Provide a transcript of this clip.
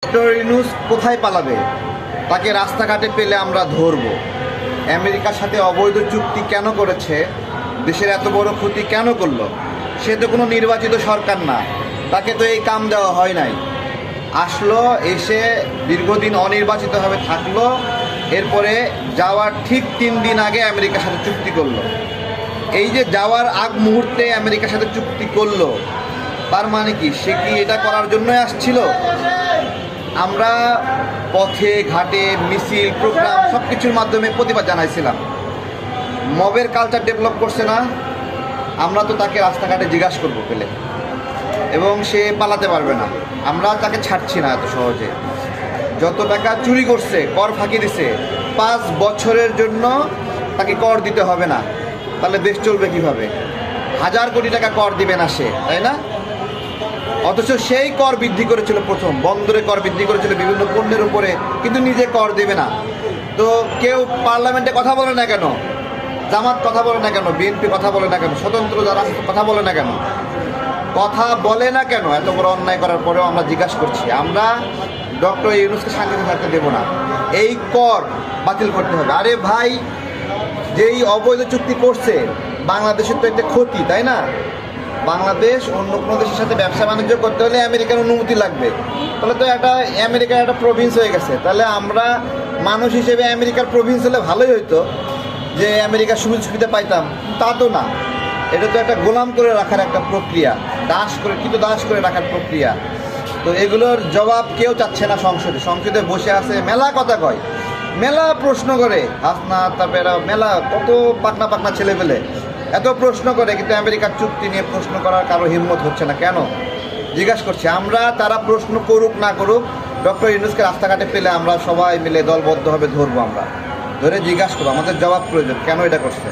Doctor Yunus কোথায় পালাবে? তাকে রাস্তাঘাটে পেলে আমরা ধরব। আমেরিকার সাথে অবৈধ চুক্তি কেন করেছে? দেশের এত বড় ক্ষতি কেন করলো? সে তো কোনো নির্বাচিত সরকার না, তাকে তো এই কাম দেওয়া হয় নাই। আসলো, এসে দীর্ঘদিন অনির্বাচিতভাবে থাকলো, এরপরে যাওয়ার ঠিক 3 দিন আগে আমেরিকার সাথে চুক্তি করলো। এই যে যাওয়ার আগ মুহূর্তে আমেরিকার সাথে চুক্তি করলো, তার মানে কি সে কি এটা করার জন্যই আসছিল? আমরা পথে ঘাটে মিছিল, প্রোগ্রাম সব কিছুর মাধ্যমে প্রতিবাদ জানাইছিলাম। মবের কালচার ডেভেলপ করছে না, আমরা তো তাকে রাস্তাঘাটে জিজ্ঞাসা করবো পেলে, এবং সে পালাতে পারবে না। আমরা তাকে ছাড়ছি না এত সহজে। যত টাকা চুরি করছে, কর ফাঁকি দিছে, 5 বছরের জন্য তাকে কর দিতে হবে না। তাহলে দেশ চলবে কিভাবে? 1000 কোটি টাকা কর দিবে না সে, তাই না? অথচ সেই কর বৃদ্ধি করেছিল, প্রথম বন্দরে কর বৃদ্ধি করেছিল বিভিন্ন পণ্যের উপরে, কিন্তু নিজে কর দেবে না। তো কেউ পার্লামেন্টে কথা বলে না কেন? জামাত কথা বলে না কেন? বিএনপি কথা বলে না কেন? স্বতন্ত্র যারা কথা বলে না কেন? কথা বলে না কেন? এত বড় অন্যায় করার পরেও আমরা জিজ্ঞাসা করছি। আমরা ডক্টর ইউনূসকে শান্তিতে থাকতে দেবো না, এই কর বাতিল করতে হবে। আরে ভাই, যেই অবৈধ চুক্তি করছে, বাংলাদেশের তো একটা ক্ষতি, তাই না? বাংলাদেশ অন্য কোনো দেশের সাথে ব্যবসা বাণিজ্য করতে হলে আমেরিকার অনুমতি লাগবে। তাহলে তো আমেরিকার একটা প্রভিন্স হয়ে গেছে। তাহলে আমরা মানুষ হিসেবে আমেরিকার প্রভিন্স হলে ভালোই হইতো, যে আমেরিকার সুবিধা সুবিধা পাইতাম। তা তো না, এটা তো একটা গোলাম করে রাখার একটা প্রক্রিয়া, দাস করে রাখার প্রক্রিয়া। তো এগুলোর জবাব কেউ চাচ্ছে না। সংসদে বসে আছে, মেলা কথা কয়, মেলা প্রশ্ন করে, হাসনাত, তারপরে মেলা কত পাকনা ছেলে পেলে এত প্রশ্ন করে, কিন্তু আমেরিকার চুক্তি নিয়ে প্রশ্ন করার কারো হিম্মত হচ্ছে না। কেন? জিজ্ঞাসা করছি আমরা। তারা প্রশ্ন করুক না করুক, ডক্টর ইউনূসকে রাস্তাঘাটে পেলে আমরা সবাই মিলে দলবদ্ধভাবে ধরবো। আমরা ধরে জিজ্ঞাসা করবো, আমাদের জবাব প্রয়োজন, কেন এটা করছে।